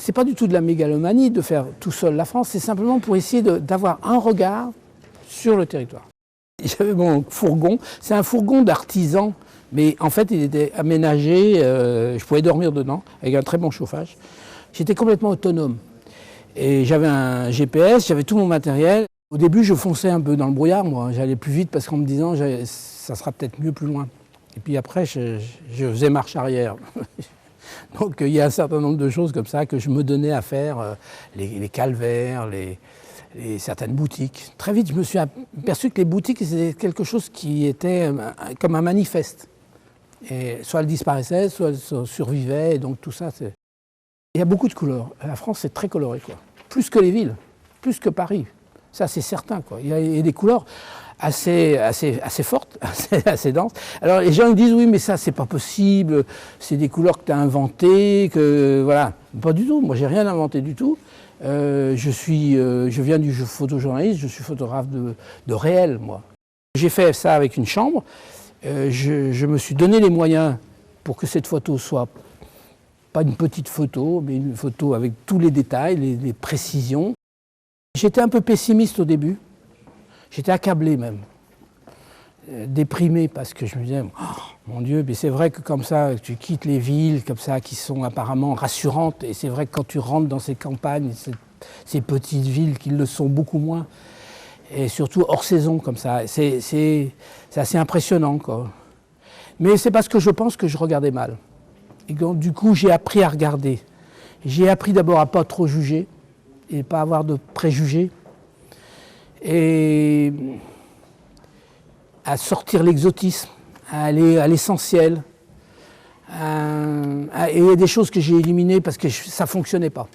c'est pas du tout de la mégalomanie de faire tout seul la France, c'est simplement pour essayer d'avoir un regard sur le territoire. J'avais mon fourgon, c'est un fourgon d'artisan, mais en fait il était aménagé, je pouvais dormir dedans, avec un très bon chauffage. J'étais complètement autonome. Et j'avais un GPS, j'avais tout mon matériel. Au début je fonçais un peu dans le brouillard, moi, j'allais plus vite parce qu'en me disant ça sera peut-être mieux plus loin. Et puis après je faisais marche arrière. Donc il y a un certain nombre de choses comme ça que je me donnais à faire, les calvaires, certaines boutiques. Très vite, je me suis aperçu que les boutiques, c'était quelque chose qui était comme un manifeste. Et soit elles disparaissaient, soit elles survivaient, et donc tout ça, c'est... Il y a beaucoup de couleurs. La France, c'est très coloré, quoi. Plus que les villes, plus que Paris. Ça, c'est certain, quoi. Il y a des couleurs assez fortes, assez denses. Alors les gens ils disent oui mais ça c'est pas possible, c'est des couleurs que tu as inventées, que voilà. Pas du tout, moi j'ai rien inventé du tout. Je viens du photojournalisme, je suis photographe de réel moi. J'ai fait ça avec une chambre, je me suis donné les moyens pour que cette photo soit pas une petite photo, mais une photo avec tous les détails, les précisions. J'étais un peu pessimiste au début. J'étais accablé même, déprimé parce que je me disais, oh, mon Dieu, mais c'est vrai que comme ça, tu quittes les villes comme ça qui sont apparemment rassurantes et c'est vrai que quand tu rentres dans ces campagnes, ces petites villes qui le sont beaucoup moins, et surtout hors saison comme ça, c'est assez impressionnant, quoi. Mais c'est parce que je pense que je regardais mal. Et donc du coup, j'ai appris à regarder. J'ai appris d'abord à pas trop juger et pas avoir de préjugés. Et à sortir l'exotisme, à aller à l'essentiel. Et il y a des choses que j'ai éliminées parce que ça ne fonctionnait pas.